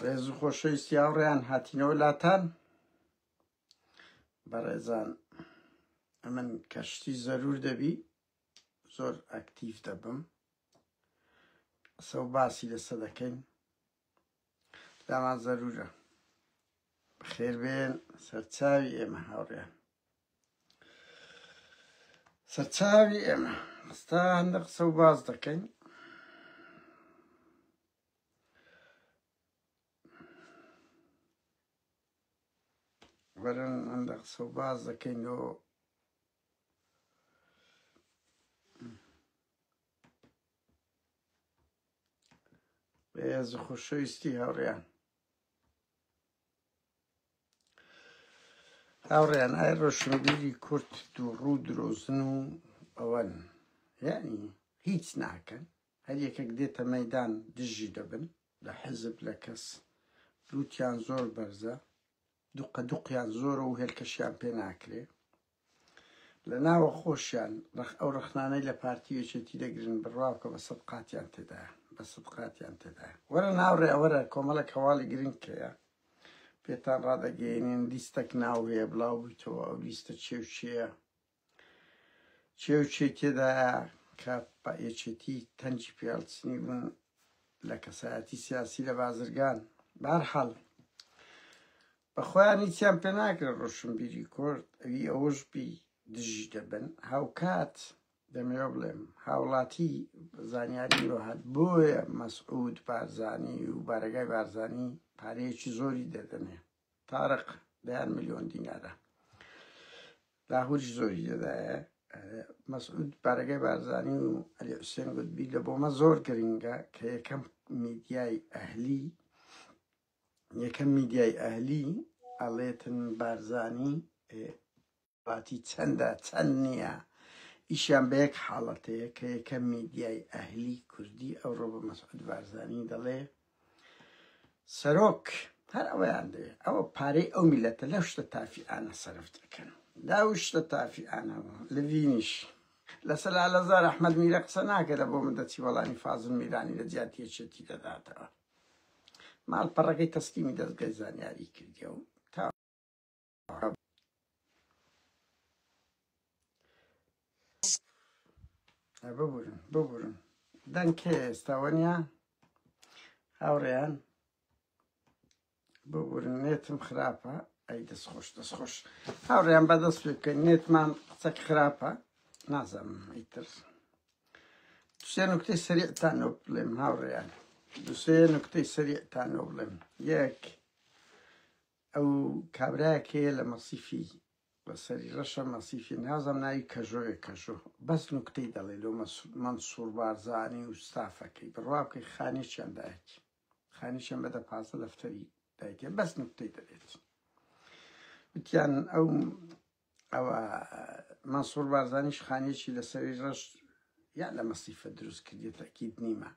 ڕێز و خۆشەویستی هاوڕێیان هاتینەوە لاتان بەڕێزان من کەشتی زەرور دەبی زۆر ئەکتیڤ دەبم سەو باسی لەسەر دەکەین لامان زەرورە بەخێربێن سەرچاوی ئێمە هاوڕێیان سەرچاوی ئێمە ئێستا هەندێک قسە و باس دەکەین وەرن هەندێک قسە و باس دەکەینەوە ڕێز و خۆشەویستی هاوڕێیان هاوڕێیان ئای ڕۆشنبیری کورد دووڕوو درۆزن و ئەوەن یعنی هیچ ناکەن هەر یەکێک دێتە مەیدان دژی دەبن لە حزب لە کەس لوتیان زۆر بەرزە دوقیان زۆرە و هێلکەشیان پێ ناکرێ لە ناوە خۆشیان ئەو ڕخنانەی لە پارتی یەکێتی دەگرن بڕواکە بە سەدقاتیان تێدایە بە سەدقاتیان تێدایە وەرە ناوڕێ ئەوەرە کۆمەڵە کەواڵی گرنگکەیە پێتان ڕادەگەێنین لیستێک ناو هەیە بڵاو بوویتەوە ئەو لیستە چێ و چێ تێدایە کە یەکێتی تەنجی پیاڵچنی بوون لە کەسایەتی سیاسی لە بازرگان بەهەرحاڵ بەخۆیان هیچیان پێ ناکرێت ڕۆشنبیری کورد ئەوی ئەوەش بی دژی دەبن هاوکات دەمەوێ بڵێم هاوڵاتی زانیاری وهات بۆیە مەسعود بارزانی و بارەگای بارزانی پارەیەکی زۆری دەدەنێ تارق 10 ملیۆن دینارە لاهوریش زۆری دەدایە مەسعود بارەگای بارزانی و عەلی حوسێن گوتبی لە بۆمە زۆر گرنگە کە یەکەم میدیای ئەهلی ئەڵێتن بارزانی باتی چەندە چەند نییە ئیشیان بە یەک حاڵەتەیە کە یەکەم میدیای ئەهلی کوردی ئەوڕۆ بە مەسعود بارزانی دەڵێ سەرۆک هەر ئەوەیان دەوێ ئەوە پارەی ئەو میلەتە لەو شتە تافیعانە سەرف دەکەن لاو شتە تافیعانەوە لەڤینیش لەسەر لالەزار ئەحمەد میرە قسە ناکەدە بۆ من دەچی وەڵامی فازڵ میرانی لە جیاتی یەکێتی دەداتەوە ماڵپەڕەکەی تەسلیمی دەستگای زانیاری کردیە و ببورن دەنگ کێ ئێستاوە نیە هاوڕێیان ببورن نێتم خراپە ئەی دەستخۆش هاوڕێیان بەدەست پێ بکەین نێتمان قسەک خراپە نازانم ئیتر دوسێ نوکتەی سەریعتانەوە بڵێم هاوڕێیان دوسێ نوکتەی سەریعتانەوە بڵێم یەک ئەو کابرایەکەیە لە مەسیفی بەسەری ڕەشە مەسیفی نازەم ناوی کەژۆ بەس نوکتەی دەڵێ لەو مەنسوور بارزانی و ستافەکەی بڕوا بکەی خانێکیان دایەتی خانێکیان بەدە پازە دەفتەری دایەتێ بەس نوکتەی دەبێت وتیان ئەوە مەنسوور بارزانیش خانێکی لەسەری ڕەش یان لە مەسیفە دروست کردێتە ئەکید نیمە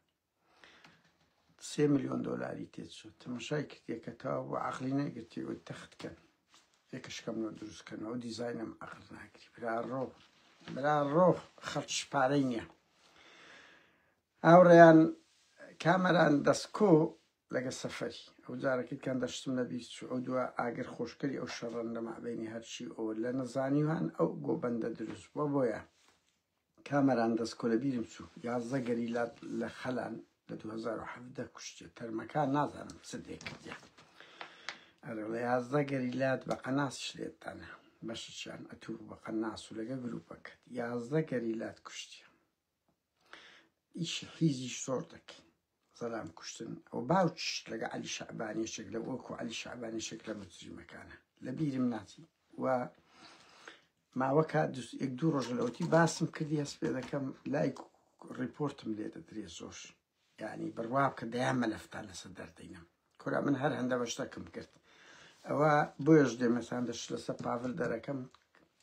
3 ملیۆن دۆلاری تێچوو تەماشای کردێکەکەەوە بۆ عەقلی نەگرتی و تەختکەن یەکەشکەمەوە دروستکەنەوە دیزاینم عەقل ناگری برا ڕۆ خەڵک پارەی نییە هاوڕێیان کامەران دەستکۆ لەگە سەفەری ئەو جارەکەیتکان دەشتم نەبیست و ئەو دووە ئاگر خۆشکەری ئەو شەڕەن لە مابینی هەرچی ئەوە لە نەزانیوان ئەو گۆبەندە دروست بۆیە کامەران دەستکۆ لە بیرم چوو 11 گەریلات لە خەلان لە 2017 کوشتێ تەرمەکان نازانم سدێک کردیا ئەرە لە 11 گەریلات بە قەناسش لێتانە بەشیان ئەتوو بە قەناس و لەگە گروپەکەت 11 گەریلات کوشتە ئیش هیزیش زۆر دەکەین زەلام کوشتن ئەو باوچش لەگە عەلی شەعبانیەشێک لە وەکو عەلی شەعبانیەشێک لە مجریمەکانە لە بیرم ناچی و ماوەکە یەک دوو ڕۆژ لەوەتی باسم کردی هەست پێ دەکەم لای ریپۆرتم لێ دەدرێ زۆر یعنی بڕوا بکە دەیان مەلەفتان لەسەر دەردەینم کورا من هەر هەندە بەشتەکەم کرد ئەوە بۆیش دێمەسان دەش لەسەر پاڤل دەرەکەم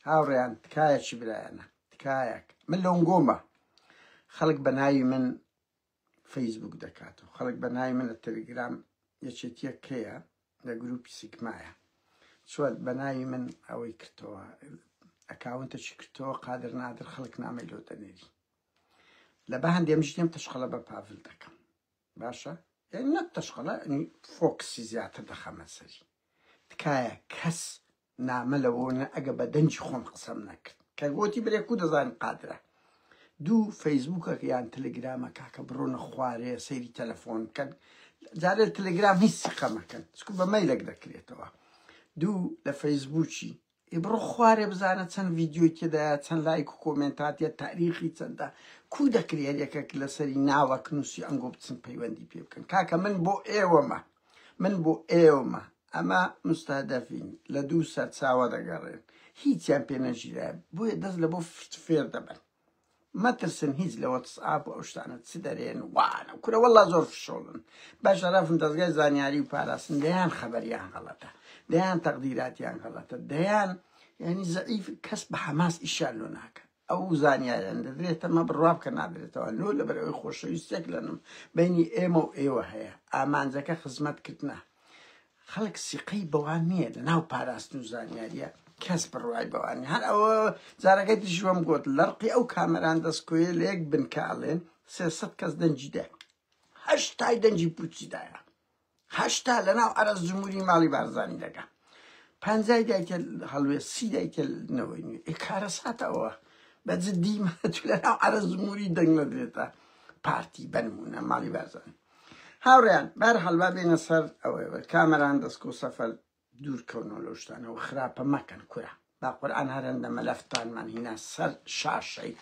هاوڕێیان تکایەکی برایانە تکایەک من لە ئۆنگۆمە خەڵک بە ناوی من فەیسبوک دەکاتەوە خەڵک بە ناوی من لە تەلەگرام یەکێتیە کەیە لە گروپی سیگمایە چوە بە ناوی من ئەوەی کردەوە ئەکاونتەکی کردەوە قادر نادر خەڵک نامی لۆ دەنێری لە بە هەندێ ئەمژ نێم تەشخەڵە بە پاڤل دەکەم باشە یعنی نەتەشقەڵە ینی فۆکسی زیاتر دەخەمە سەری تکایە کەس نامە لەوەنە ئەگە بە دەنجی خۆم قسەم نەکرد کە گوتی برێک و دەزانم قادرە دوو فەیسبووکە یان تەلەگرامە کاکە بڕۆنە خوارێ سەیری تەلەفۆن بکەن جارێ تەلەگرام هیچ سقەمەکەن چکو بە مەیلێک دەکرێتەوە دوو لە فەیسبووکی ئێبڕۆ خوارێ بزانە چەند ڤیددیۆی تێدایە چەند لایک و کۆمنتاتیە تاریخی چەندە کو دەکرێت یەکێک لەسەری ناوەک نووسی ئەنگۆ بچن پەیوەندی پێ بکەن کاکە من بۆ ئێوەمە من بۆ ئێوەمە ئەمە مستهدەفین لە دوو سەر چاوە دەگەڕێن هیچیان پێ نەژیرە بۆیە دەست لە بۆ فێر دەبن مەترسن هیچ لە وەتسئاپ و ئەو شتانە چ دەرێن وانە کورە وەڵا زۆر فشۆڵن باشەرەفن دەستگای زانیاری و پاراستن دەیان خەبەریان غەڵەتە دەیان تەقدیراتیان غەڵەتە دەیان یعنی زەعیف کەس بە حەماس ئیشان لۆ ناکە ئەو زانیاریان دەدرێت ئەمە بڕوا بکە نادرێتەوە لۆ لەبەر ئەوەی خۆشەویستێک لەنم بینی ئێمە و ئێوە هەیە ئامانجەکە خزمەتکردنە خەڵک سیقەی بەوان نییە لە ناو پاراستن و زانیاریە کەس بڕوای بەوانی هەر ئەوە جارەکەی تشوەم گوت لەرقی ئەو کامەران دەستکۆیە لە یەک بنکاڵێن 300 کەس دەنجی دێ هەشتای دەنجی پوچیدایە هەشتا لە ناو عەرز جمهوری ماڵی بارزانی دەگا 50 دایکە هەڵوێ 30 دایکە نەوەی نوێ ئێکارە ساتەوە بەجددی تو لە ناو عەرز جمهوری دەنگ نەدرێتە پارتی بەنمونە ماڵی بارزانی هاوڕێیان بەرهەڵ با بێنە سەر ئەوەوە کامەران دەستکۆ سەفەر دوورکەونەوە لەو شتانەوە خراپە مەکەن کورە با قورئان هەرەندە مەلەفتانمان هینا سەر شاشەی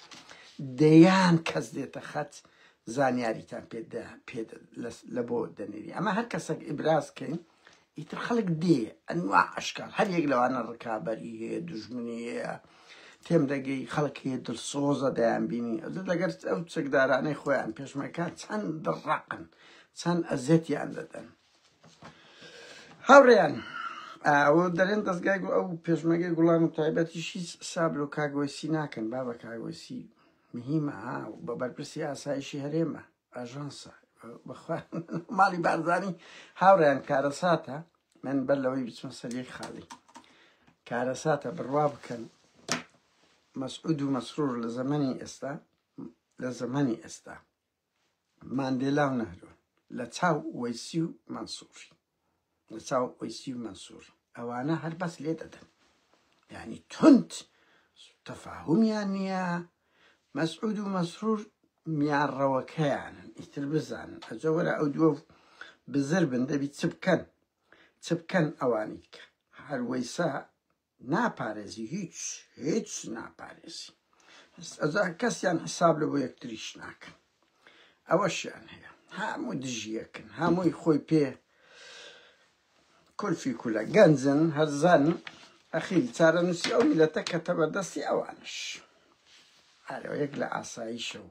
دەیان کەس دێتە خەت زانیاریتان پێ لە بۆ دەنێری ئەمە هەر کەسێک ئیبرازکەین ئیتر خەڵک دێ ئەنواع ئەشکال هەر یەک لەوانە ڕکابەری هەیە دوژمنی هەیە تێم دەگەی خەڵک هەیە دڵسۆزە دەیان بینی لەگەر ئەو چەکدارانەی خۆیان پێشمەکە چەند دڕاقن چەند ئەزێتیان دەدەن هاوڕێیان ئەوە دەرێن دەستگای ئەو پێشمەگەی گوڵان و تایبەتیشی سابل و کاگوێسی ناکەن با بە کاگوێسی مهمە بە بەرپرسی ئاسایشی هەرێمە ئاژانسە بەخوا ماڵی بارزانی هاوڕێیان کارەساتە من بەر لەوەی بچمە سەریەک خاڵی کارەساتە بڕوا بکەن مەسعود و مەسرور لە زەمانی ئێستا ماندێلا و نەهرۆن لە چاو وەیسی و مەنسووری لە چاو وەیسی و مەنسوور ئەوانە هەر بەس لێ دەدەن یعنی تونت تەفاهومیان نییە مەسعود و مەسرور میانڕەوەکەیانن ئیتر بزانن ئەجەوەرە ئەو دووە بزر بن دەبی چ بکەن ئەوانی دیکە هەر وەیسا ناپارێزی هیچ ناپارێزی کەسیان حساب لە بۆ یەکتریش ناکەن ئەوەشیان هەیە هەموو دژیەکن هەمووی خۆی پێ کولفی کولە گەنجن هەرزان ئەخیل چارەنووسی ئەو میلەتە کەتە بەردەستی ئەوانش هەرەوە یەک لە ئاسایشە و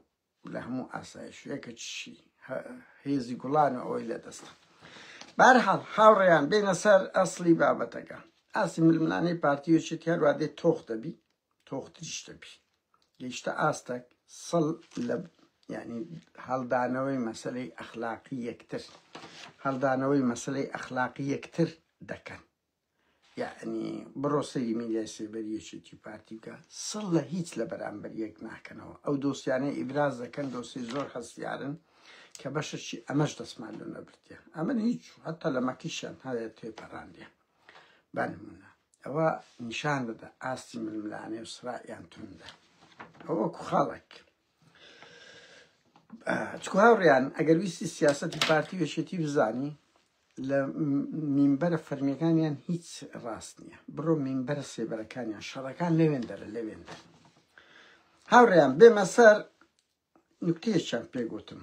لە هەموو ئاسایش یەکە چی هێزی گوڵان و ئەوەی لە دەستە بەرحاڵ هاوڕێیان بێنە سەر ئەسلی بابەتەکە ئاسی ململانەی پارتیۆچێت هەروە دێ تۆخ دەبی تۆختریش دەبی گەیشتە ئاستەک سڵ لە یعنی هەڵدانەوەی مەسەلەی ئەخلاقی یەکتر هەڵدانەوەی مەسەلەی ئەخلاقی یەکتر دەکەن یعنی بڕۆ سەری میلیای سێبەریەکێتی پارتی بکە سڵ لە هیچ لە بەرامبەر یەک ناکەنەوە ئەو دۆسیانەی ئیبراز دەکەن دۆسی زۆر هەستیارن کە بەشەشی ئەمەش دەسمان لە نەبردیە ئەمە هیچ هەتا لە مەکیشیان هەیە تێپەڕاندیە بانمونە ئەوە نیشان دەدە ئاستی ململانێ و سرائیان توندە ئەوە وەکو خاڵێک چکو هاوڕێیان ئەگەر ویستی سیاسەتی پارتی وێشێتی بزانی لە مینبەرە فەرمیەکانیان هیچ ڕاست نییە بڕۆ مینبەرە سێبەرەکانیان شەڕەکان لەوێن دەرە لەوێن دەر هاوڕێیان بێمە سەر نوکتەیەکیان پێگوتم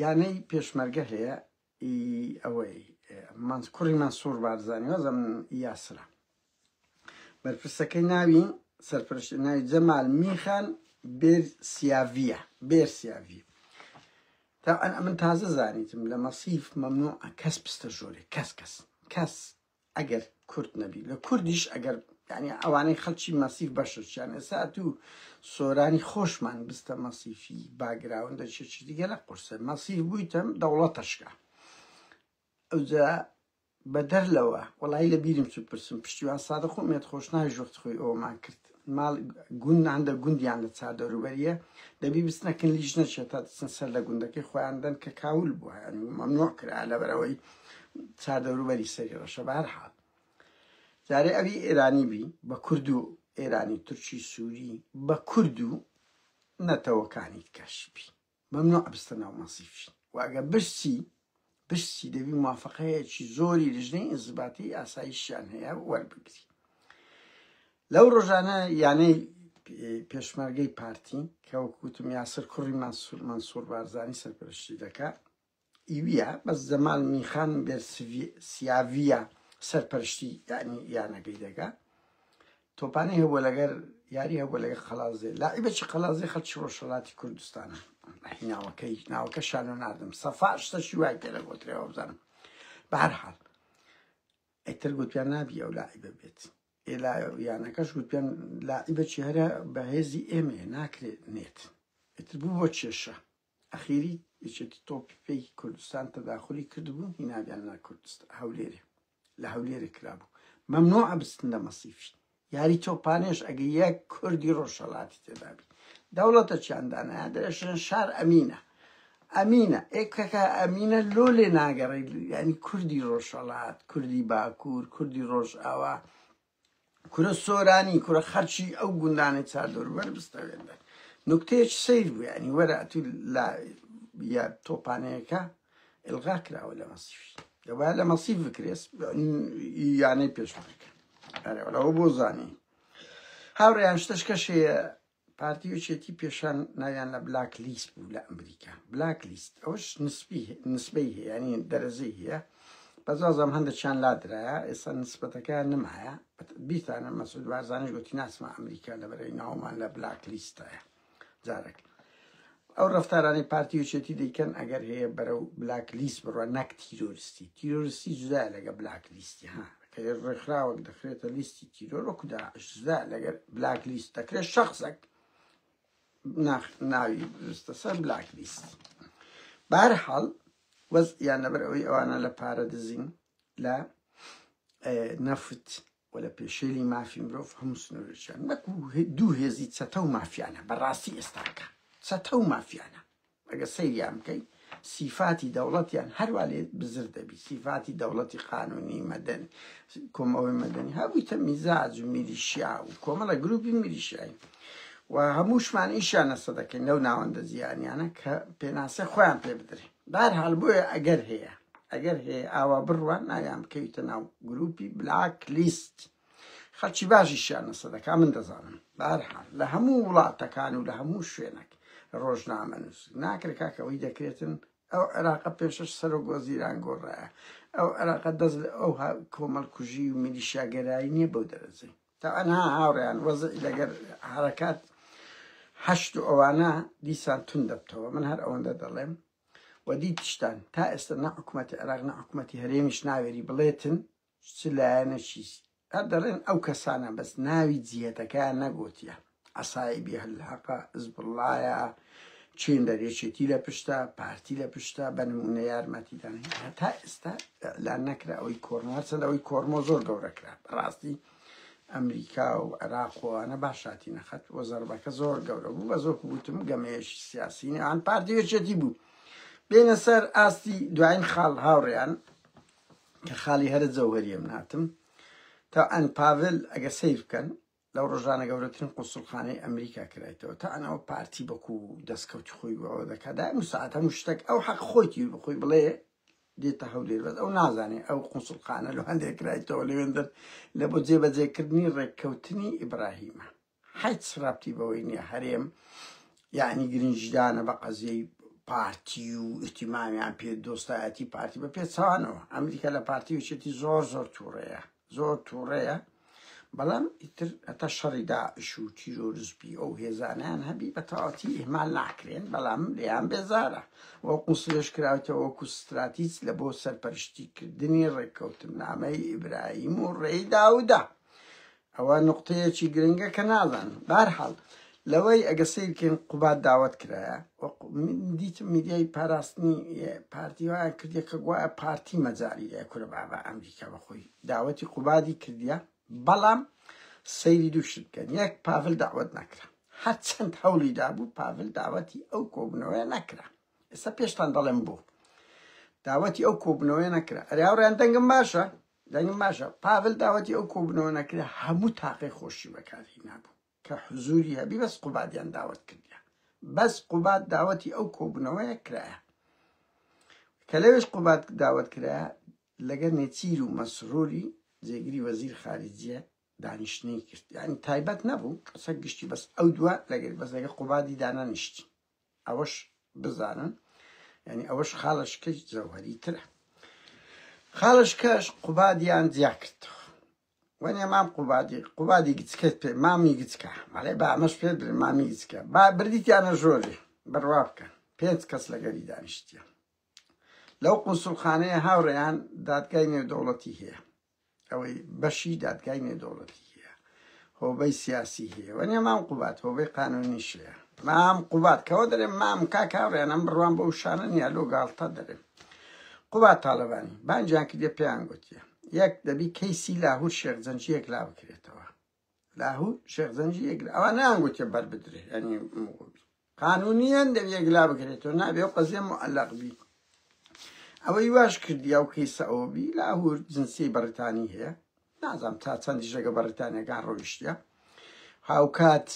یانەی پێشمەرگە هەیە ئەوەی کوڕی مەنسوور بارزانی وەزە من یاسرە بەرپرسەکەی ناوی سەرپەرشتی ناوی جەمال میخان بێرسیاڤیە من تازە زانیتم لە مەسیف مەمنوع کەس پستە ژۆرێ کەس ئەگەر کورد نەبی لە کوردیش ئەگەر یعنی ئەوانەی خەڵکی مەسیف بەششیان ئێستا و سۆرانی خۆشمان بستە مەسیفی باگراوندە چێکی دیگە لە قورسە مەسیف بوویتم دەوڵەتەشکە ئەوجا بەدەر لەوە وەڵی لە بیرم چ پرسم پشتیوان سادە خۆمێت خۆش ناوی ژوخت خۆی ئەومان کرد ماڵ گوند هەندە گوندیان لە چادەوروبەریە دەبی بستنەکەن لیژ نەچێت تا دەچن سەر لە گوندەکەی خۆیاندەن کە کاول بووە مەمنوع کرا لەبەرەوەی چادەوروبەری سەری ڕەشە بە هەر حاڵ جارێ ئەوی ئێرانی بی بە کورد و ئێرانی تورکی سووری بە کورد و نەتەوەکانی کەشبی مەمنوع بستە ناو مەسیفی واگە برسی دەبی موافقەیەکی زۆری لژنەی ئینزیباتی ئاسایشیان هەیە وەربگری لەو ڕۆژانە یانەی پێشمەرگەی پارتی کە وەکوتم یاسر کوڕی مەنسوور بارزانی سەرپەرشتی دەکات ئیویە بەس جەمال میخان بێرسیاڤیە سەرپەرشتی یانەکەی دەکات تۆپانەی هەبووە لەگەر یاری هەبووە لەگەر خەڵازێ لاعیبەکی خەڵازێ خەڵکی ڕۆژهەڵاتی کوردستانە ناوەکەشان و ناردم سەفا شتەشی وای پێ لەگۆترێەوە بزانم بە هەر حاڵ ئەیتر گوتیان نابی ئەو لاعیبە بێت یانەکەش گوتیان لاعیبەکی هەرە بەهێزی ئێمێ ناکرێت نێت ئیتر بوو بۆ کێشە ئەخیری یەکێتی تۆپی کوردستان تەداخلی کردبوو هینابیان نا کوردستان هەولێرێ لە هەولێرە کرابوو مەمنوع بستن لە مەسیفی یاری تۆپانێش ئەگە یەک کوردی ڕۆژهەڵاتی تێدابی دەوڵەتە چیاندانە دەشن شار ئەمینە ئێکەکە ئەمینە لۆ لێ ناگەڕی ینی کوردی ڕۆژهەڵات کوردی باکوور کوردی ڕۆژئاوا کورە سۆرانی کورە خەرچی ئەو گوندانی چادەوروبەر بستەوێنە نوکتەیەکی سیر بوو ینی وەرە تو یا تۆپانەیەەکە ئلغا کراوە لە مەسیفی دەبایە لە مەسیف بکرێت یانەی پێشمەرگە ئەرەوەلەوە بۆ زانی هاوڕێیان شتەشکەشەیە پارتی وچێتی پێشان ناویان لە بلاک لیست بوو لە ئەمریکا بلاک لیست ئەوش نسبەی هەیە ینی دەرەزەی هەیە بەزازم هەندێکیان لادرایە ئێستا نسبەتەکە نمایە بیتانە مەسعود بارزانیش گوتی ناسمە ئەمریکا لەبەرەوەی ناومان لە بلاک لیستایە جارێک ئەو ڕەفتارانی پارتی وچێتی دەیکەن ئەگەر هەیە بەرەو بلاک لیست بڕوە نەک تیرۆریستی جودایە لەگە بلاک لیستی ها کە ڕێکخراوەک دەخرێتە لیستی تیرۆر وەکو داعش جودا لەگەر بلاک لیست دەکرێت شەخصێک ناوی بستە سەر بلاک لیست بە هەر حاڵ وەزعیان لەبەر ئەوەی ئەوانە لە پارە دزین لە نەفت و لە پێشێلی مافی مرۆڤ هەموو سنوورێکیان وەکو دوو هێزی چەتە و مافیانە بەڕاستی ئێستاکە چەتە و مافیانە ئەگە سەیریان بکەی سیفاتی دەوڵەتیان هەروە لێ بزر دەبی سیفاتی دەوڵەتی قانونی مەدەنی کۆمەڵی مەدەنی هەبوویتە میزاج و میلیشیا و کۆمەڵە گروپی میلیشیایی و هەمووشمان ئیشیان نەسە دەکەین لەو ناوەندە زیانیانە کە پێناسە خۆیان پێ بدرێ بەهەرحاڵ بۆیە ئەگەر هەیە ئاوا بڕوان ناویان بکەویتە ناو گروپی بلاک لیست خەڵکی باشیشیان نەسە دەکا من دەزانم بەهەرحاڵ لە هەموو وڵاتەکان و لە هەموو شوێنێک ڕۆژنامە نووس ناکرێت کاکەوەی دەکرێتن ئەو عێراقە پێشش سەرۆک وەزیران گۆڕایە ئەو عێراقە دەست ئەو کۆمەڵکوژی و میلیشیاگەرایی نییە بەو دەرەجەی تا ئەنها هاوڕێیان وەزع لەگەر حرەکات هەشت و ئەوانە دیسان تون دەبتەوە من هەر ئەوەندە دەڵێم و دیتیشتان تا ئێستا نە حکوومەتی عێراق نە حکوومەتی هەرێمیش ناوێری بڵێتن چ لایەنە چیز هەر دەڵێن ئەو کەسانە بەس ناوی جیهەتەکەیان نەگوتیە ئەسایبی هەلحەقە حزبوڵڵایە چین دەرێچێتی لە پشتە پارتی لە پشتە بە نمونە یارمەتیدان تا ئێستا ئەلان نەکرا ئەوەی کۆرمۆ چەند ئەوەی کۆرمۆ زۆر گەورەکرا بەڕاستی ئەمریکا و عێراق وانە باشاتی نەخەت وە زەربەکە زۆر گەورە بوو بە زۆر گوتم گەمەیەشی سیاسی ئەوان پارتی وێچێتی بوو بێنە سەر ئاستی دوایین خاڵ هاوڕێیان کە خاڵی هەرە جەوهەریەم ناتم تا ئەن پاڤل ئەگە سیر بکەن لەو ڕۆژانە گەورەترین قوسڵخانەی ئەمریکا کرایتەوە تا ئەنەوە پارتی بەکو دەستکەوتی خۆی بەوە دەکادا مساعات هەموو شتێک ئەو حەق خۆیتی بخۆی بڵێ دێتە هەولێر بەس ئەو نازانێ ئەو قوسڵخانە لە هەندێک کرایتەوە لەوێندەر لە بۆ جێبەجێکردنی ڕێککەوتنی ئیبراهیمە هیچ رابطی بەوەی نییە هەرێم یعنی گرنجدانە بە قەزیەی پارتی و ئیحتیمامیان پێ دۆستایەتی پارتی بە پێچەوانەوە ئەمریکا لە پارتی وچێتی زۆر تووڕەیە بەڵام ئیتر ئەتا شەڕی داعش و تیرۆریزمی ئەو هێزانیان هەبی بە تەواوەتی ئیهمال ناکرێن بەڵام لێیان بێزارە وەکو سلێش کراوەتەوە وەکو ستراتیج لە بۆ سەرپەرشتیکردنی ڕێککەوتنامەی ئیبراهیم و ڕێی داودا ئەوە نقطەیەکی گرنگە کە نازان بەهەرحاڵ لەوەی ئەگە سیرکەین قوبات داوت کرایە دیتم میدیای پاراستنی پارتی وایە کردیە کە گوایە پارتی مەجاری لە کورە بابا ئەمریکا بەخۆی داوەتی قوباتی کردیە بەڵام سەیری دووشت بکەن. یەک پاڤل داوەت نەکرا، هەرچەند هەوڵی دابوو پاڤل داوەتی ئەو کۆبوونەوەیە نەکرا. ئێستا پێشتان دەڵێم بۆ داوەتی ئەو کۆبوونەوەیە نەکرا. ئەرێ هاوڕێیان دەنگم باشە پاڤل داوەتی ئەو کۆبوونەوە نەکرا، هەموو تاقەی خۆشی بەکاری نابوو کە حزوری هەبی بەس قوبادیان داوەت کردیا، بەس قوباد داوەتی ئەو کۆبوونەوەیە کرایە. کە لەوێش قوباد داوەت کرایە لەگەر نێچیر و مەسروری جێگیری وەزیر خارجیە دانیشتنی کرد، یعنی تایبەت نەبوو قسە گشتی بەس ئەو دووە لەگەر بەس لەگە قوبادی دانانیشتی. ئەوەش بزانن، یعنی ئەوەش خاڵشکەی جەوهەری ترە. خاڵشکەش قوبادیان جیا کردەوە. وەنێ مام قوبادی گچکەت پێ مامی گچکە مەڵێ با ئەمەش پێ برێ مامی گچکە با بردیتیانە ژۆرێ بڕوا بکەن. 5 کەس لەگەری دانیشتیان. لەو قونسوڵخانەیە هاوڕێیان دادگای نێودەوڵەتی هەیە، ئەوەی بەشی دادگای نێودەوڵەتی هەیە، هۆبەی سیاسی هەیە. وەنێ مام قوباد هۆبەی قانونیش هەیە. مام قوباد کەەوە دەرێن مام کاک هاوڕێیان ئەم بڕوان بە شانە نیە لۆ گاڵتە دەرێن. قوباد تاالبانی بانجیان کردێ پێیان گوتیە یەک دەبی کەیسی لاهور شێخزەنجیەک لا بکرێتەوە. لاهور شێخزەنجی ئەوە نەیان گوتیە بەر بدرێ، ینی قانونیان دەبی یەکلا بکرێتەوە، نابێ و قەزیە مؤەلەق بی. ئەوەی واش کردی ئەو کەیسە ئەوە بی. لاهور جنسی بەریتانی هەیە، نازانم تا چەندی ژەگە بەریتانیەکان ڕۆیشتە. هاوکات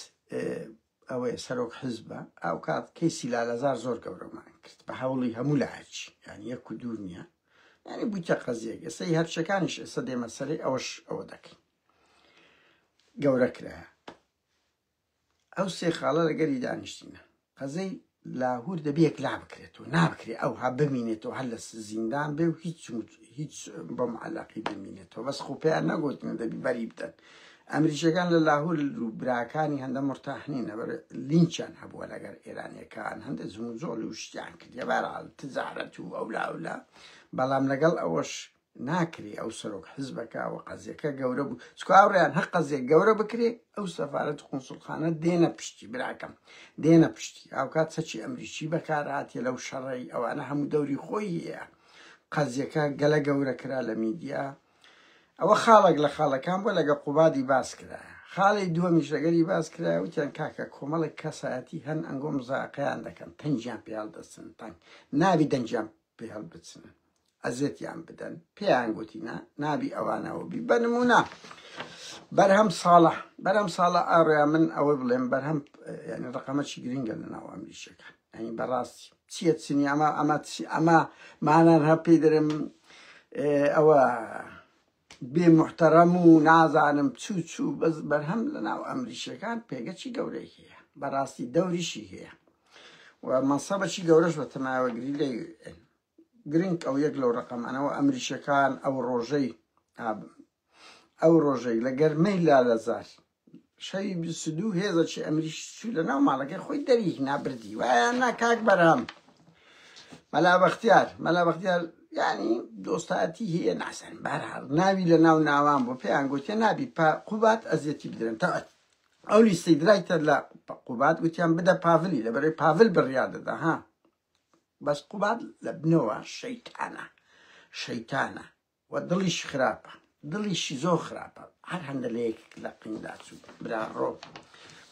ئەوەیە سەرۆک حزبە، ئەو کات کەیسی لالەزار زۆر گەورەمان کرد بە هەوڵی هەموو لاهەرچی، یعنی یەک و دوور نییە، یعنی بوویتە قەزیەک. ئێستا هەرچەکانیش ئێستا دێمە سەرەی ئەوەش ئەوە دەکەین گەورە کرایە. ئەو سێ خاڵە لەگەری دانیشتینە. قەزەی لاهور دەبێ یەکلا بکرێتەوە، نابکرێت ئەو ها بمینێتەوە هەر لە زیندان بێ و هیچ بە مەعەلەقی بمینێتەوە. بەس خۆپیان نەگوتنە دەبی بەری بدەن. ئەمریکیەکان لە لاهور و براکانی هەندە مرتاحنینە لینچیان هەبووە لەگەر ئێرانیەکان، هەندە زموزۆڵ و شتیان کردیە بەرحاڵ تجارەت و ئەولا بەڵام لەگەڵ ئەوەش ناکری ئەو سەرۆک حزبەکەوە قەزیەکە گەورە بوو. چکاوڕیان هەر قەزیێک گەورە بکرێ ئەو سەفارەت قونسوڵخانە دێنە پشتی براکەم دێنە پشتی. ئاوکات سەچی ئەمریکی بەکارهاتیە لەو شەڕی ئەوانە هەموو دەوری خۆی هەیە. قەزیەکە گەلە گەورە کرا لە میدیا. ئەوە خاڵێک لە خاڵەکان بۆ لەگە قوبادی باس کرایە. خاڵی دووەمیش لەگەری باس کرایە وتیان کاکە کۆمەڵێک کەسایەتی هەن ئەنگۆ مزاقەیان دەکەن، تەنجیان پێڵ دەچن، تەنگ نابی دەنجیان پێڵ بچنن، ئەزێتیان بدەن. پێیان گوتینە نابی ئەوانەوە بی. بەنمونە بەرهەم ساڵە ئاڕۆیا من ئەوە بڵێم بەرهەم ینی ڕقەمەکی گرنگە لە ناو ئەمریکیەکان، ینی بەڕاستی چیە چنی ئەمە مانان هە پێی دەرم ئەوە بێ محتەرەم و نازانم چوو بەس بەرهەم لە ناو ئەمریکیەکان پێگەچی گەورەی هەیە، بەڕاستی دەوریشی هەیە و مەنسەبەکی گەورەش بە تەماوەگری لێ گرنگ ئەو یەک لەو ڕقەمانەوە ئەمریکیەکان ئەو ڕۆژەی لە گەرمەی لالەزار شەوی 22 هێزەکی ئەمریکی لە ناو ماڵەکەی خۆی دەری نابردی وایە ناکاک بەرهەم مەلابەختیار یعنی دۆستاتی هەیە ناسان بەرهەڵ ناوی لە ناو ناوان بۆ پێیان گوتیە نابی قوبات ئەزیەتی بدرێن تا ئەو لیستەی درایتە لە قوبات گوتیان بدە پاڤلی لەبەرەوەی پاڤل بڕیا دەدا ها بەس قوبات لە بنەوە شەیتانە و دڵیش خراپە، دڵیشی زۆر خراپە، هەر هەندە لە یەک لە قیندا چوو براڕۆ.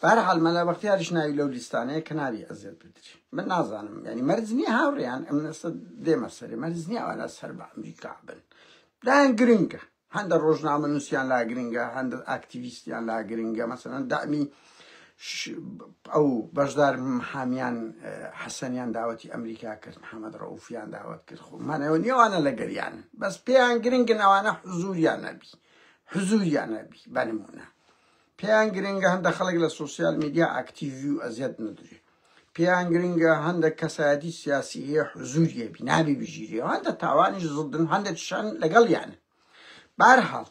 بەرحاڵ مەلابەختیاریش ناوی لەو لیستانەیە کە نابی ئەزیەت بدرێ. من نازانم ینی مەرجنی هاوڕێیان ئەم ئێستا دێمە سەرێ مەرجنی ئەوانە سەر بە ئەمریکا بن. لایەن گرنگە، هەندە ڕۆژنامە نووسیان لا گرنگە، هەندە ئاکتیڤیستیان لا گرنگە، مەسەڵەن دامی ئەو بەشدار حامیان حەسەنیان داوەتی ئەمریکا کرد، محەممەد ڕەوفیان داوەت کرد، خۆمانەوە نیێوانە لەگەریان بەس پێیان گرنگن ئەوانە حزوریان نەبی بەنمونە. پێیان گرنگە هەندە خەڵک لە سوسیال میدیا ئاکتیڤی و ئەزیەت نەدرێ. پێیان گرنگە هەندە کەسایەتی سیاسی هەیە حزوریە بی نابی بژیریەوە، هەندە تاوانیش زڵدن، هەندە تشان لەگەڵ یانە. بەرحاڵ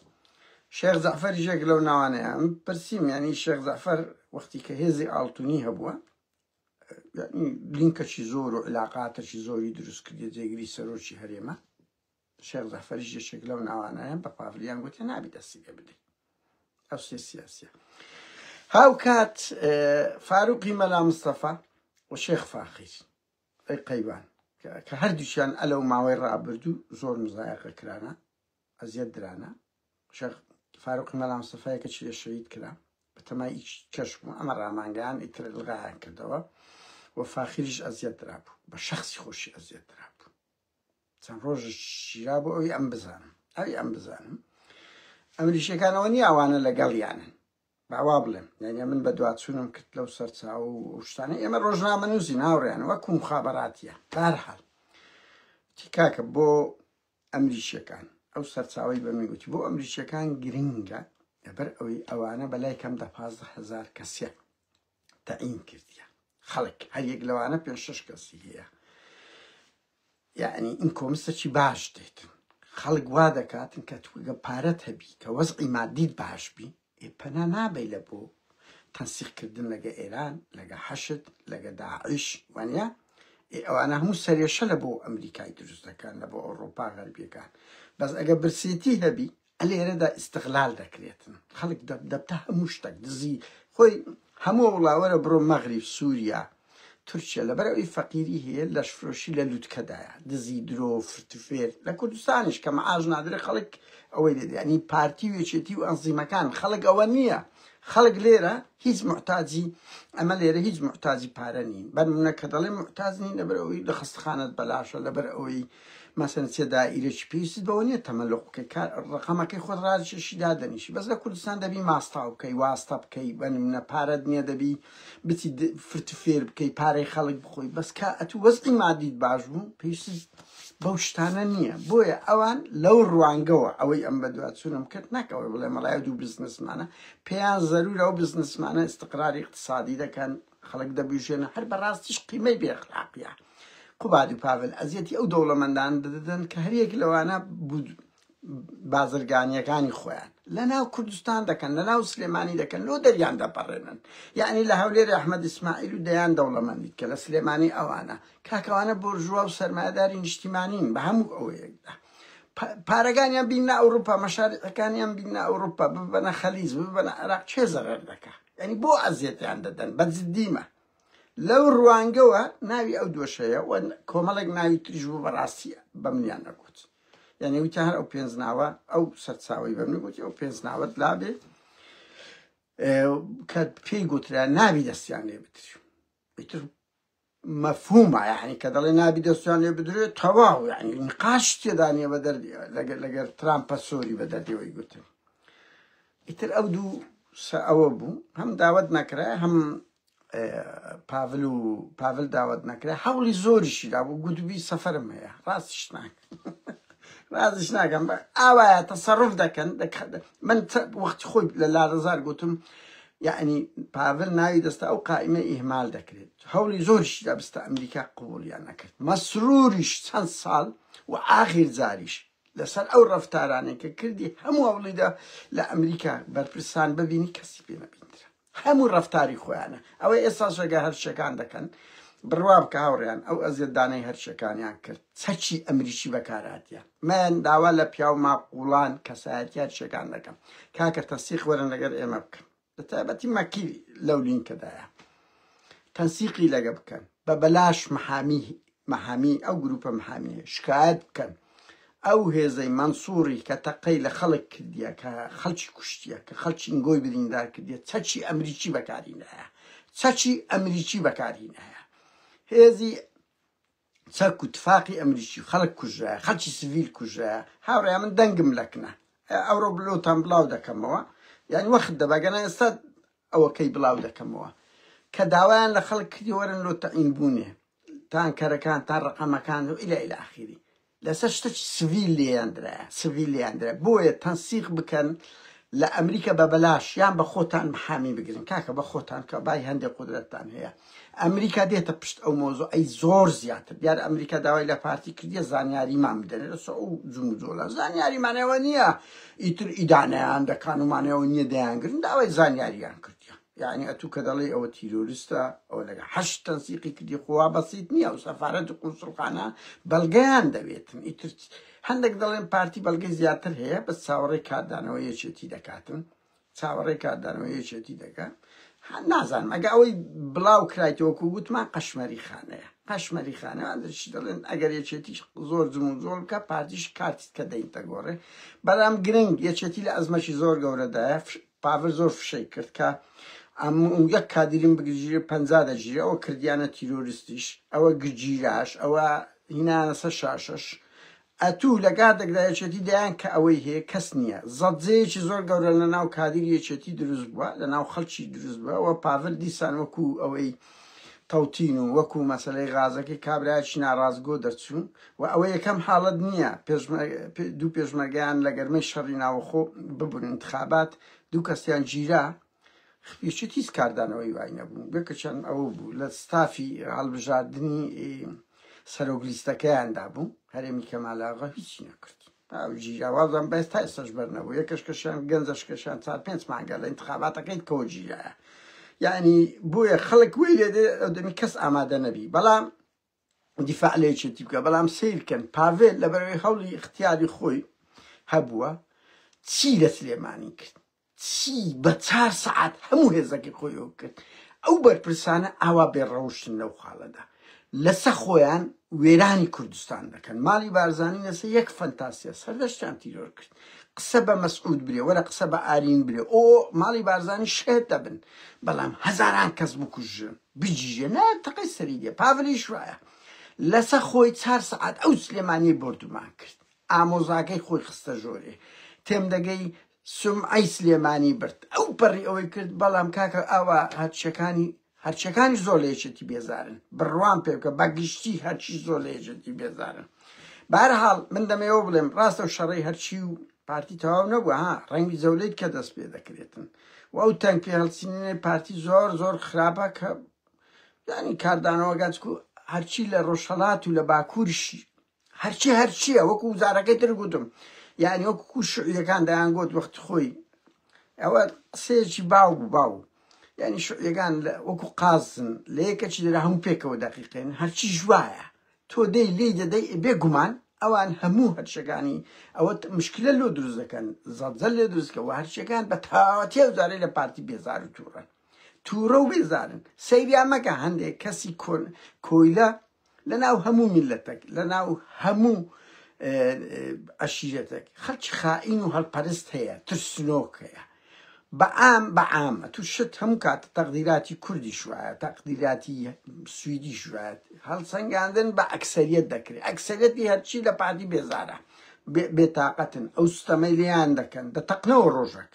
شێخ زەعفەر ژێک لەو ناوانەیە پرسییم ینی شێخ زەعفەر وەختی کە هێزی ئاڵتونی هەبووە لینکەکی زۆر و علاقاتەکی زۆری دروست کردی جێگیری سەرۆکی هەرێمە. شێخ زەعفەری یەکێک لەو ناوانەیە بە پاڤلیان گوتێ نابی دەستی لێ بدەیت. ئەو سیاسیە هاو کات فاروقی مەلا مستەفا و شێخ فاخیر ئەی قەیبان کە هەردووشیان ئەلەو ماوەی ڕابردوو زۆر مزایەقە کرانە ئەزیەت درانە. شێخ فاروقی مەلا مستەفایەکەی لێ شەهید کرا بە تەمای چەشم و ئەمە ڕامانگەیان ئیتر ئڵغایان کردەوە و فاخریش ئەزیەت درابوو بە شەخصی خۆشی ئەزیەت درابوو چەند ڕۆژش شیرا بوو ئەوی ئەم بزانم ئەمریکیەکانەوە نیە ئەوانە لەگەڵیانن باوا بڵێم یعنی من بە دواتچوونم کرد لەو سەرچاو و شتانە ئێمە ڕۆژنامە نووسی ناوڕێن وەکو مخابەراتیە بەهەرحاڵ کاکە بۆ ئەمریکیەکان ئەو سەرچاوی بەمی گوتی بۆ ئەمریکیەکان گرنگە لەبەر ئەوەی ئەوانە بەلای کەم 15,000 کەسێ تەعین کردیە خەڵک هەر یەک لەوانە 5-6 کەسی هەیە یعنی ئین کۆمستەکی باش دێتن خەڵک وا دەکاتن کە توگە پارەت هەبی کە وەزعی مادیت باش بی پەنا نابێ لە بۆ تەنسیقکردن لەگە ئێران لەگە حەشد لەگە داعش وانە ئەوانە هەموو سەرێشە لە بۆ ئەمریکای دروست دەکەن لە بۆ ئەوڕۆپا غەربیەکان بەس ئەگە برسێتی هەبی لێرەدا ئیستیغلال دەکرێتن خەڵک دەبتە هەموو شتێک دزی خۆی هەموو وڵاوەرە بڕۆ مەغریب سووریا تورکیا لەبەر ئەوەی فەقیری هەیە لەشفرۆشی لە لووتکەدایە دزی درۆ فرتوفێر لە کوردستانیش کە مەعاژ نادرێ خەڵک ئەوەی دەدێ ینی پارتی وێچێتی و ئەنزیمەکان خەڵک ئەوە نییە خەڵک لێرە هیچ محتاجی ئەمە لێرە هیچ محتاجی پارە نین بەنمونە کە دەڵێ محتاج نین لەبەر ئەوەی لە خستخانت بەلاشە لەبەر ئەوەی مەسەن چێ دائیرەی پێویست بەوە نییە تەمەلق بکەی کار ڕقەمەکەی خۆت ڕاجێشی دادەنیشی بەس لە کوردستان دەبی ماستاو بکەی واستە بکەی بەنمونە پارەت نییە دەبی بچی فرتوفێر بکەی پارەی خەڵک بخۆی بەس کە ئەتوو وەزعی مادیت باش بوو پێویست بەو شتانە نییە بۆیە ئەوان لەو ڕوانگەوە ئەوەی ئەم بە دواتچوونم کرد نەکەوە بڵێ مەڵایە دوو بزنسمانە پێیان زەرورە ئەو بزنسمانە استقراری اقتصادی دەکەن خەڵک دەبیژێنە هەر بەڕاستیش قیمەی بێخلاقیە قوباد و پاڤل ئەزیەتی ئەو دەوڵەمەندان دەدەن کە هەریەک لەوانە بازرگانیەکانی خۆیان لە ناو کوردستان دەکەن لە ناو سلێمانی دەکەن لۆ دەریان دەپەڕێنن یعنی لە هەولێر ئەحمەد ئیسماعیل و دەیان دەوڵەمەندیت کە لە سلێمانی ئەوانە کاکەوانە بۆرژوا و سەرمایەداری نیشتیمانین بە هەموو ئەوەیەکدا پارەکانیان بینە ئەوروپا مەشارەکانیان بینە ئەوروپا ببەنە خەلیج ببەنە عێراق چێ زەرەر دەکات ینی بۆ ئەزیەتیان دەدەن بە جددیمە لەو ڕوانگەوە ناوی ئەو دۆشەیە و کۆمەڵێک ناوی تریژ بوو بەڕاستیە بە منیان نەگوت یعنی وتە هەر ئەو پێنجناوە ئەو سەرچاوی بە من گوتی ئەو پێنجناوەت لابێ کە پێی گوترا ناوی دەستیان لێ بتر مەفهومە یعنی کە دەڵێ نابی دەستیان لێ بدرێت تەواو یعنی نقاش تێدا نیە بە دەردی لەگەر ترامپە سۆری بە دەردیەوەی گوتن ئیتر ئەو دوو ئەوە بوو هەم داوت نەکرا هەم پاڤل داوت نەکرا هەوڵی زۆریشیدا بوو گوتبی سەفەرم هەیە ڕاستیش ناکە ڕازش ناکەم ئاوایە تەسەڕف دەکەن من وەختی خۆی لە لارەزار گوتم یعنی پاڤل ناوی دەستە ئەو قائمە ئیهمال دەکرێت هەوڵی زۆریشیدا بستە ئەمریکا قبوڵیان نەکرد مەسروریش چەند ساڵ و ئاخر جاریش لەسەر ئەو ڕەفتارانێک کە کردی هەموو هەوڵیدا لە ئەمریکا بەرپرسان ببینی کەسی پێ نەبینترە هەموو ڕەفتاری خۆیانە ئەوەی ئێستا شەگە هەرشەکان دەکەن بڕوا بکە هاوڕێیان ئەو ئەزیەتدانەی هەرشەکانیان کرد چەکی ئەمریکی بەکاراتیان من داوا لە پیاو ماقوڵان کەسایەتی هەرشەکان دەکەم کاکە تەنسیق وەرن لەگەر ئێمە بکەن بە تایبەتی مەکی لەو لینکەدایە تەنسیقی لەگە بکەن بە بەلاش مەحامی ئەو گروپە مەحامیە شکایەت بکەن ئەو هێزەی مەنسووری کە تەقەی لە خەڵک کردیە کە خەڵکی کوشتیە کە خەڵکی ئینگۆی بریندار کردیە چەکی ئەمریکی بەکارینەیە چەکی ئەمریکی بەکارینەیە هێزی چەک و تفاقی ئەمریکی خەڵک کوژایە خەڵکی سڤیل کوژایە هاوڕێیان من دەنگم لەکنە ئەوڕۆ بلۆتان بڵاو دەکەمەوە یعنی وەخت دەبەگەنە ئێستا ئەوەکەی بڵاو دەکەمەوە کە داوایان لە خەڵک کردی وەرن لۆ تەعین بوونێ تانکەرەکان تا ڕقەمەکان و ئیلە ئاخیری لەسەر شتێکی سڤیل لێیاندرا بۆیە تەنسیق بکەن لە ئەمریکا بە بەلاش یان بە خۆتان محامی بگرن کاکە بە خۆتان کە بای هەندێک قودرەتتان هەیە ئەمریکا دێتە پشت ئەو مۆزوع ئەی زۆر زیاتر دیار ئەمریکا داوای لە پارتی کردیە زانیاریمان بدەنێت لەسە ئەو جومجۆلە زانیاریمانەوە نییە ئیتر ئیدانەیان دەکانومانەوە نییە دەیانگرن داوای زانیاریان کردیە یعنی ئەتوو کە دەڵێ ئەوە تیرۆریستە ئەوە لەگە هەشت تەنسیقی کردی خوا بەسیت نییە و سەفارەت و قونسڵخانە بەڵگەیان دەوێتن ئیتر هەندێک دەڵێن پارتی بەڵگەی زیاتر هەیە بە چاوەڕێی کاتدانەوە یەکێتی دەکاتن چاوەڕێی کاتدانەوە یەکێتی دەکات نازانم ئەگە ئەوەی بڵاو کرایتەوەکو گوتمان قەشمەری خانەیە قەشمەری خانەوە دەشی دەڵێن ئەگەر یەکێتیش زۆر جم و زۆر بکە پارتیش کارتیت کە دەینتە گۆڕێ بەڵام گرنگ یەکێتی لە ئەزمەشی زۆر گەورەدایە پاڤر زۆر فشەی کرد کە یەک کادیرم بگیرێ 50 دەگیرێ ئەوە کردیانە تیرۆریستیش ئەوە گرجیراش ئەوە هینانە سە شاشەش ئەتوو لە کاتێکدا یەکێتی دەیان کە ئەوەی هەیە کەس نییە زەجەیەکی زۆر گەورە لە ناو کادیر یەکێتی دروست بووە لە ناو خەڵکی دروست بووە ئەوە پاڤر دیسان وەکو ئەوەی تەوتین و وەکو مەسەلەی غازەکەی کابرایکی ناڕازگۆ دەرچوون و ئەوە یەکەم حاڵەت نییە دوو پێشمەرگیان لە گەرمەی شەڕی ناوەخۆ ببوون انتخابات دوو کەسیان گیرا خپێچێت هیچ کاردانەوەی وای نەبوون بێکە چەند ئەوە بوو لە ستافی هەڵبژاردننی سەرۆگلیستەکەیاندا بوو هەرێمی کەمالاغا هیچی نەکرد گیراوازان بەس تا ئێستاش بەرنەبوو یەکەشکەشیان گەنجەشکەشیان 4-5 مانگە لە انتخاباتەکەیت کەەوە گیرایە یعنی بۆیە خەڵک وی لێ دەمی کەس ئامادە نەبی بەڵام دیفاع لە یەکێتی بکە بەڵام سیرکەن پاڤێل لە بەرەوەی هەوڵی اختیاری خۆی هەبووە چی لە سلێمانی کرد چی بە 4 سەعات هەموو هێزەکەی خۆیەوە کرد ئەو بەرپرسانە ئاوا بێڕەوشتن لەو خاڵەدا لەسە خۆیان وێرانی کوردستان دەکەن ماڵی بارزانی لەسە یەک فەنتاسیە سەردەشتیان تیرۆر کرد قسە بە مەسعود برێ وەرە قسە بە ئارین برێ ئۆ ماڵی بارزانی شێت دەبن بەڵام هەزاران کەس بکوژن بجیژێ نا تەقەی سەری دێ پاڤلیش وایە لەسە خۆی 4 سەعات ئەو سلێمانی بردومان کرد ئامۆزاکەی خۆی خستە ژۆرێ تێم دەگەی سومعەی سلێمانی برد ئەو پەڕی ئەوەی کرد بەڵام کاکە ئاوا هەرچیەکانی زۆر لە یەکێتی بێزارن بڕوان پێ بکە بەگشتی هەرچی زۆر لە یەکێتی بێزارن بەهەرحاڵ من دەمەوە بڵێم ڕاستە و شەڕەی هەرچی و پارتی تەواو نەبووە ها ڕەنگی زەولەیت کە دەست پێ دەکرێتن و ئەو تەنگ پێ هەڵچینێ پارتی زۆر زۆر خراپە کە ینی کاردانەوە گاچکو هەرچی لە ڕۆژهەڵات و لە باکوورشی هەرچیە وەکو وزارەکەی تر گوتم یعنی وەکو شوعیەکان دەیان گوت وەختی خۆی ئەوە قسەیەکی باو یعنی شوعیەکان وەکو قازن لە یەکەکی لە هەموو پێکەوە دەقیقێن هەرچی ژوایە تۆ دەی لێ دەدەی بێگومان ئەوان هەموو هەرچەکانی ئەوە مشکلە لۆ دروست دەکەن زەبزەل لێ دروستکەوە هەرچەکان بە تاوەتیە وزارەی لە پارتی بێزار و تووڕە و بێزارن سەیریان مەکە هەندێک کەسی کۆیلە لە ناو هەموو میلەتێک لە ناو هەموو عەشیرەتێک خەڵکی خائین و هەڵپەرست هەیە ترسنۆک هەیە بەعامە تووشت هەموو کاتە تەقدیراتی کوردی شوایە تەقدیراتی سویدی شوایە هەڵسەنگاندن بە ئەکسەریەت دەکرێت ئەکسەریەتی هەرچی لە پارتی بێزارە بێتاقەتن ئەو ستەمەی لیان دەکەن دەتەقنەوە ڕۆژێک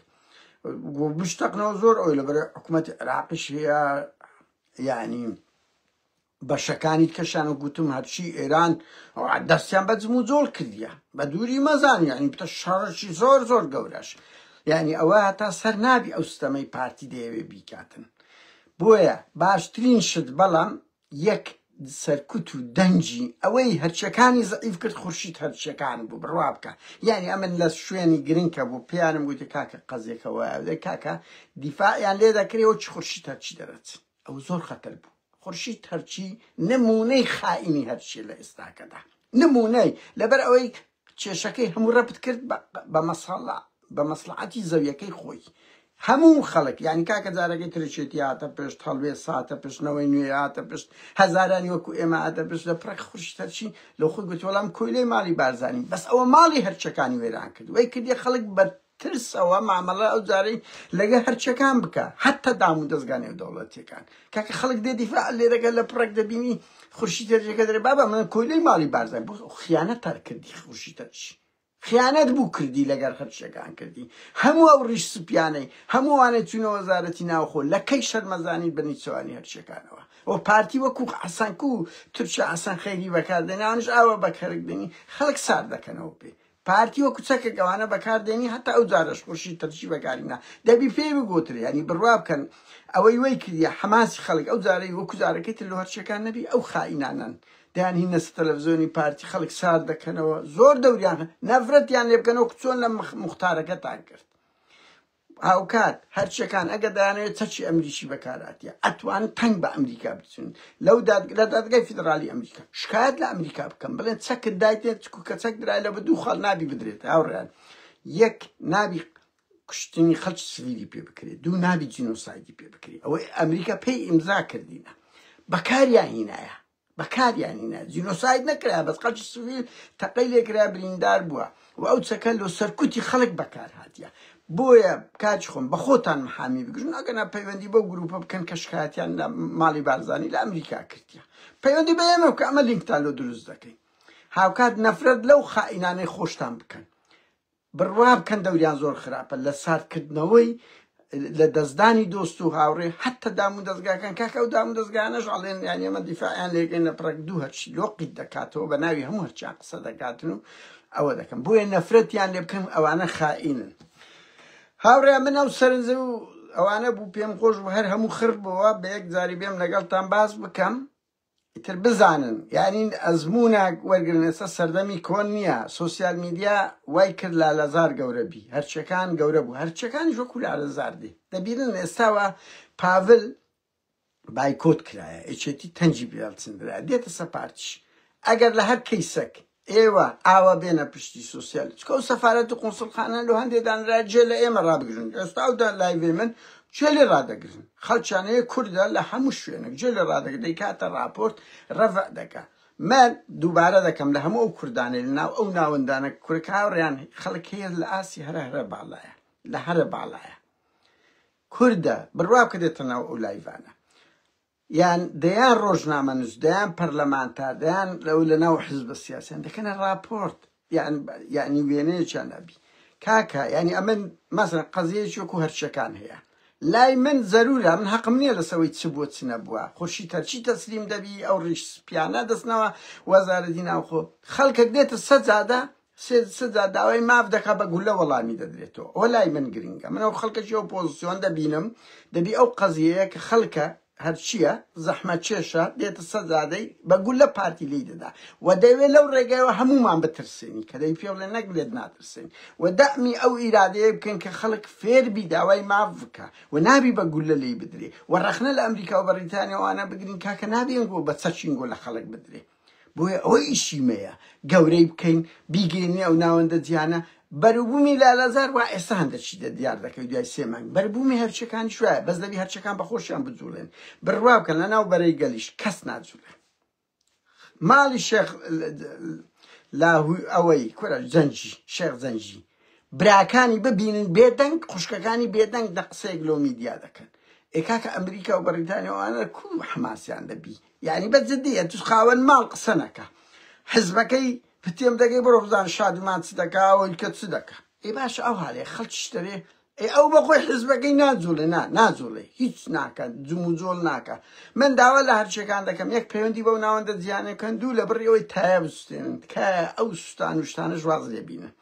بشتەقنەوە زۆر ئەوی لەبەر حکوومەتی عێراقیش هەیە یعنی بەشەکانی کەشان و گوتم هەرچی ئێران دەستیان بە جم و جۆڵ کردیە بە دووری مەزان یعنی بتە شەڕەشی زۆر زۆر گەورەش یعنی ئەوە هەتا سەر نابی ئەو ستەمەی پارتی دەیەوێ بیکاتن بۆیە باشترین شت بەڵام یەک سەرکوت و دەنجی ئەوەی هەرچەکانی زەعیف کرد خورشید هەرچەکان بوو بڕوا بکە یعنی ئەمن لە شوێنی گرنگکە بوو پێیانم گوتی کاکە قەزێکەوە کاکە دیفاعیان لێ دەکرێەوە چ خورشید هەرچی دەرەچ ئەو زۆر خەتەر بوو خورشید هەرچی نمونەی خائینی هەرچی لە ئێستاکەدا نمونەی لەبەر ئەوەی کێشەکەی هەموو ڕەبت کرد بە مەسلحەتی زەویەکەی خۆی هەموو خەڵک یعنی کاکە جارەکەی ترچێتی هاتە پێشت هەڵوێ ساتە پشتنەوەی نوێ هاتە پشت هەزارانی وەکو ئێمە هاتە پشت لە پڕێک خورشید هەرچی لە خۆی گوت وەڵام کۆیلەی ماڵی بارزانی بەس ئەوە ماڵی هەرچەکانی وێران کرد وەی کردی خەڵک بە ترسەوە مامەڵە ئەو جارەی لەگە هەرچەکان بکە حتا دام و دەستگانی و دەوڵەتیەکان کاکە خەڵک دێ دیفاع لێ دەکەن لە پڕێک دەبینی خورشید هەرچەکە دەرێ بابا من کۆیلەی ماڵی بارزانی بۆ خیانەت تەر کردی خورشید هەرچی خیانەت بوو کردی لەگەر هەرچەکان کردی هەموو ئەو ڕیش سوپیانەی هەمووانێت چوونە وەزارەتی ناوخۆ لە کەی شەرمەزانی بەنیچەوانی هەرچەکانەوە ئەو پارتی وەکو حەسەنکو و تورکیا حەسەن خەیری بەکاردێنیانش ئاوە بەکارێکدێنی خەڵک سار دەکەنەوە پێ پارتی وەکو چەکە گەوانە بەکاردێنی هەتا ئەو جارەش خورشید تەرچی بەکارینە دەبی پێی بگوترێ ینی بڕوا بکەن ئەوەی وەی کردیە حەماسی خەڵک ئەو جارەی وەکو جارەکەی تر لە هەرچەکان نەبی ئەو خائینانن دەیانهینە تەلەڤیزۆنی پارتی خەڵک سار دەکەنەوە زۆر دەوریان نەفرەتیان لێ بکەنەوە چۆن لە مختارەکەتان کرد هاوکات هەرچەکان ئەگە دەیانەوێت چەکی ئەمریکی بەکاراتیە ئەتوانن تەنگ بە ئەمریکا بچن لەو لە دادگای فیدرالی ئەمریکا شکایەت لە ئەمریکا بکەن بڵێن چەکت دایتێت چکو کە چەک درای لە بە دوو خەڵ نابی بدرێت هاوڕێیان یەک نابی کوشتنی خەڵکی سڤیلی پێ بکرێت دوو نابی جینۆسایدی پێ بکرێت ئەوەی ئەمریکا پێی ئیمزا کردینە بەکاریان هینایە بەکاریانینا جینۆساید نەکرا بەس قەچ سویل تەقەی لێکرا بریندار بووە و ئەو چەکە لە سەرکوتی خەڵک بەکار هاتیە بۆیە کاچ خۆم بە خۆتان محامی بگرن ئەگەنا پەیوەندی بەو گروپە بکەن کە شکایەتیان لە ماڵی بارزانی لە ئەمریکا کردیە پەیوەندی بە ئێمە کە ئەمە لینکتان لۆ دروست دەکەین هاوکات نەفرەت لەو خائینانەی خۆشتان بکەن بڕوا بکەن دەوریان زۆر خراپە لە ساردکردنەوەی لە دەستدانی دۆست و هاوڕێ حتا دام و دەستگاکان کاکە ئەو دام و دەستگانەش ئەڵێن یان ئێمە دیفاعیان لێگەین لە پڕێک دوو هەرچی لۆقیت دەکاتەوە بە ناوی هەموو هەرچیان قسە دەکاتن و ئەوە دەکەم بۆیە نەفرەتیان لێ بکەم ئەوانە خائینن هاوڕێ من ئەو سەرنجە و ئەوانە بوو پێم خۆش بوو هەر هەموو خرد بووە بە یەک جاری بێم لەگەڵتان باس بکەم ئیتر بزانن یعنی ئەزمونە وەرگرن ئێستا سەردەمی کۆن نییە سۆسیال میدیا وای کرد لالەزار گەورە بی هەرچەکان گەورە بوو هەرچەکانی وەکو لالەزار دی دەبینن ئێستاوە پاڤل بایکۆت کرایە ئەچێتی تەنجی بێڵچندرا دێتە سەپارتیش ئەگەر لە هەر کەیسەک ئێوە ئاوا بێنە پشتی سوسیال چکە و سەفارەت و قونسڵخانە لە هەندێکدانرا جێ لە ئێمە ڕابگرن ئێستا ئەودا لایڤێ من جێ لێ ڕادەگرن خەڵکیانەیە کووردە لە هەموو شوێنێک جێ لێ ڕادەگرن دەیکاتە راپۆرت ڕەڤە دەکا من دووبارە دەکەم لە هەموو ئەو کوردانەی لە ناو ئەو ناوەندانە کوورکە هاوڕێیان خەڵک هەیە لە ئاسی هەرە باڵایە لە هەرە باڵایە کووردە بڕوا بکە دێتە ناو ئەو لایڤانە یان دەیان ڕۆژنامە نووس دەیان پەرلەمانتار دەیان لە ناو حزبە سیاسیان دەکەنە راپۆرت یعنی وێنەیەکیان نەبی کاکە یعنی ئەمە مەسەڵەن قەزیەیەکی وەکو هەرچەکان هەیە لای من زەرورە من حەقم نییە لەسەوەی چ بۆ چ نەبووە خورشی تەرچی تەسلیم دەبی ئەو ڕیش پیانە دەستنەوە وەزارەتی ناوخۆ خەڵکێک دێتە سەجادە سەجا داوای ماف دەکا بە گولە وەڵامی دەدرێتەوە ئەوە لای من گرنگە من ئەو خەڵکەکی ئەو پۆزیسیۆن دەبینم دەبی ئەو قەزیەیە کە خەڵکە هەرچیە زەحمە چێشە دێتە سەجادەی بە گولە پارتی لی دەدا و دەوێت لەو ڕێگایەوە هەمومان بترسێنی کە دەی پێڵێ نەک لێت ناترسێن و دەمی ئەو ئیرادەیە بکەن کە خەڵک فێربی داوای ماف بکە و نابی بە گولە لی بدرێ و ڕەخنە لە ئەمریکا و بەریتانیاوانە بگرین کاکە نابێن بۆ بە چەچینگۆ لە خەڵک بدرێ بۆیە ئەوە ئیشیمەیە گەورەی بکەین بیگەینێ ئەو ناوەندە جیانە بەروبوومی لالەزار وا ئێستا هەندێکیدە دیار دەکەی دوای سێ مانگ بەربوومی هەرچەکانی شوایە بەس دەبی هەرچەکان بەخۆشیان بجوڵێن بڕوا بکەن لە ناو بەرەی گەلیش کەس ناجوڵێن ماڵی شێخ لاهوی ئەوەی کورە زەنجی شێخ زەنجی براکانی ببینن بێدەنگ خوشکەکانی بێدەنگ لە قسەیەک لۆ میدیا دەکەن ئێکاکە ئەمریکا و بەریتانیاوانە کو حماسیان دەبی یعنی بەجددیە توش خاوەن ماڵ قسە نەکە حزبەکەی پتێم دەگەی بڕۆ بزان شادومان چ دەکا ئەوەی کە چ دەکە ئێ باشە ئەو هەڵێ خەڵکیشتەرێ ئەو بەخۆی حزبەکەی ناجوڵێ ناجوڵێ هیچ ناکە جم و جۆڵ ناکە من داوا لە هەرچێکان دەکەم یەک پەیوەندی بەو ناوەندە جیانەکەن دوو لە بڕیەوەی تایە بستێنن کە ئەو سوستان و شتانەش واز لێ بینن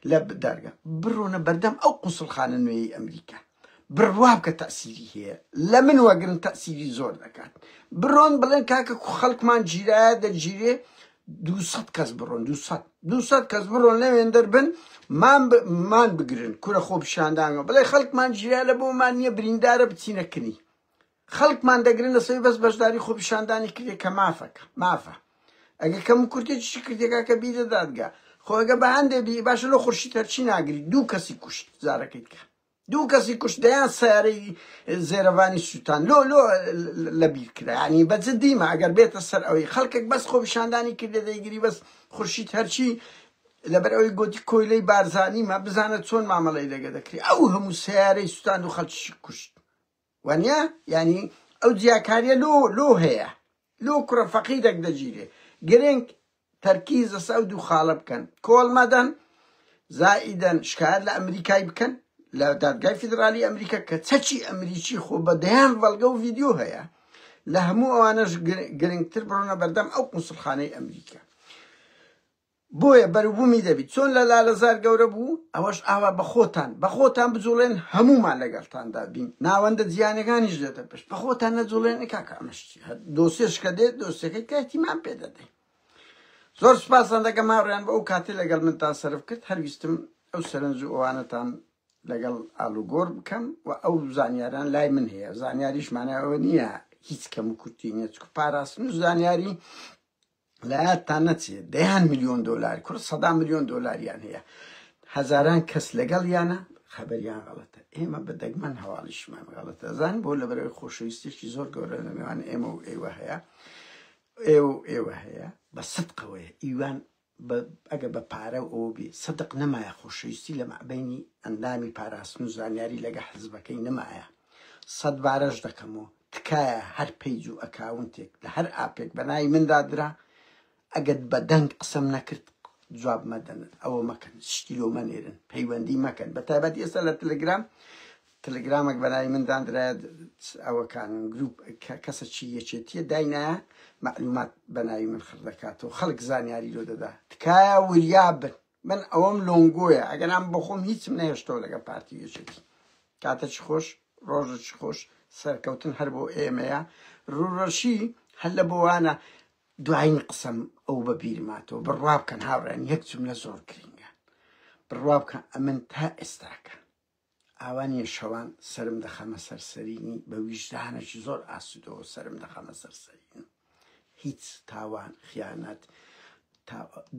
لە دەرگە بڕۆنە بەردەم ئەو قونسڵخانە نوێی ئەمریکا بڕوا بکە تەسیری هەیە لە من وەگرن تەسیری زۆر دەکات بڕۆن بڵێن کاکە خەڵکمان گیرایە دەگیرێ 200 کەس بڕۆن 200 کەس بڕۆن لەوێن دەربن مان بگرن کورە خۆ پیشاندانەوە بڵێ خەڵکمان گیرا لە بۆمان نییە بریندارە بچینەکردنی خەڵکمان دەگرن لەسەوی بەس بەشداری خۆ پیشاندانی کردێ کە مافە ئەگە کەم کورتێکی کردێکا کە بیدە دادگا خۆ ئەگە بە هەندێ بی باشە لە خورشی تەرچی ناگری 2 کەسی کوشت زارەکەیت کە 2 کەسی کوشت دەیان سیارەی زێرەوانی سووتان لۆ لە بیر کرا ینی بەجددیمە ئەگەر بێتە سەر ئەوەی خەڵکێک بەس خۆ پیشاندانی کردێ دەیگری بەس خورشی تەرچی لەبەر ئەوەی گوتی کۆیلەی بارزانیمە بزانە چۆن مامەڵەی لەگە دەکری ئەو هەموو سیارەی سووتان و خەڵکی کوشت وانە ینی ئەو جیاکاریە لۆ هەیە لۆ کوڕە فەقیرێک دەگیرێ گرنگ تەرکیزە سە ئەو دوو خاڵە بکەن کۆڵ مەدەن زائیدەن شکایەت لە ئەمریکای بکەن لە دادگای فیدرالی ئەمریکا کە چەچی ئەمریکی خۆ بەدەیان ڤەڵگە و ڤیدیۆ هەیە لە هەموو ئەوانەش گرنگتر بڕۆنە بەردەم ئەو قونسڵخانەی ئەمریکا بۆیە بەروبوومی دەبیت چۆن لە لالەزار گەورە بوو ئەوەش ئاوا بە خۆتان بجوڵێن هەمومان لەگەڵتاندا بین ناوەندە جیانەکانیش دێتە پێش بە خۆتان نەجوڵێن کاکە ئەمەشتی دۆسێش کە دێت دۆسەکەی کە احتیمام پێ دەدەین زۆر سوپاسان دەکەم هاوڕێیان بە ئەو کاتێ لەگەڵ منتان سەرف کرد هەرویستم ئەو سەرنج و ئەوانەتان لەگەڵ ئالوگۆڕ بکەم و ئەو زانیاران لای من هەیە زانیاریش مانایەوە نییە هیچ کەم و کورتی نییە چکە پاراستن و زانیاری لایەتان نەچێت دەیان ملیۆن دۆلاری کوڕ 100 ملیۆن دۆلاریان هەیە هەزاران کەس لەگەڵیانە خەبەریان غەڵەتە ئێمە بە دەگمەن هەواڵیشمان غەڵەتە زان بۆ لەبەرەوەی خۆشەویستێکی زۆر گەورە لە نێوان ئێمە و ئێوە هەیە ئێوە هەیە بە سدقەوەیە ئیوان ئەگە بە پارە ئەوە بێ سەدق نەمایە خۆشەویستی لە مەعبەینی ئەندامی پاراستن و زانیاری لەگە حزبەکەی نەمایە 100 بارەش دەکەمەوە تکایە هەر پەیج و ئەکاونتێک لە هەر ئاپێک بەناوی مندادرا ئەگەت بە دەنگ قسەم نەکرد جواب مەدەنن ئەوە مەکەن شتیلۆ مەنێرن پەیوەندی مەکەن بە تایبەتی ئێستا لە تەلەگرامێک بەناوی مندادرایە ئەوەکان گروپ کەسەکی یەکێتیە داینایە معلومات بەناوی من خڕ دەکاتەوە خەڵک زانیاری لۆ دەدا تکایە وریابن من ئەوەم لۆنگۆیە ئەگەنام بۆ خۆم هیچم نەهێشتەوە لەگە پارتی یەکێتی کاتەچ خۆش ڕۆژەچ خۆش سەرکەوتن هەر بۆ ئێمەیە ڕوڕەشی هەر لە بۆوانە دوایین قسەم ئەو بە بیرماتەوە بڕوا بکەن هاوڕێن یەک جملە زۆر گرنگە بڕوا بکەن ئەمن تا ئێستاکە ئاوانیە شەوان سرم دەخەمە سەرسەرینی بە ویژدانێکی زۆر ئاسوودەوە سرم دەخەمە سەرسەرین هیچ تاوان خیانەت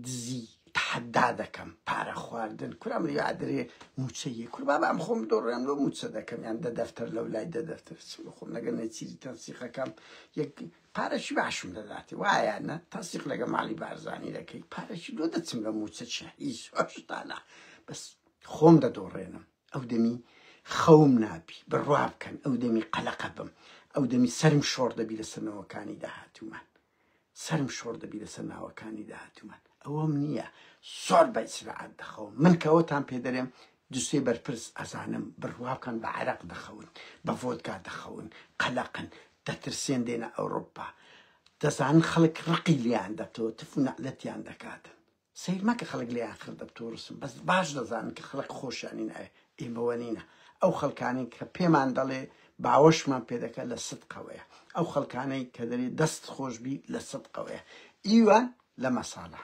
دزی تحەدا دەکەم پارە خواردن کورا مری عادرێ موچەیە کوربا بەم خۆم دۆڕێم لۆ موچە دەکەم یان دە دەفتەر لەو لای دە دەفتەر خۆم لەگەر نەچیری تەنسیقەکەم یەک پارەشی باشم دەداتی وایە تەنسیق لەگە ماڵی بارزانی دەکەی پارەشی لۆ دەچم لە موچە چە هیچ هۆشتانە بەس خۆم دەدۆڕێنم ئەو دەمی خەوم نابی بڕوا بکەن ئەو دەمی قەلەقە بم ئەو دەمی سەرم شۆڕ دەبی لەسەر نەوەکانی داهاتوومان سرم شۆڕ دەبی لەسەر ناوەکانی داهاتوومان ئەوەم نییە زۆر بە ئیسراعەت دەخەوم من کەوەتان پێ دەرێم دووسێ بەرپرس ئەزانم بڕوا بکەن بە عەرەق دەخەون بە ڤۆدکا دەخەون قەلەقن دەترسێن دێنە ئەوڕۆپا دەزانن خەڵک ڕقی لیان دەبتەوە تف و نەعلەتیان دەکاتن سیر مەکە خەڵک لیان خڕ دەبتۆڕسم بەس باش دەزانن کە خەڵک خۆشیانی نایە ئێمەوە نینە ئەو خەڵکانەی کە پێمان دەڵێ باوەشمان پێ دەکە لە سدقەوەیە ئەو خەڵکانەی کە دەرێ دەست خۆشبی لە سدقەوەیە ئیوان لە مەساڵە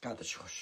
کاتەش خۆش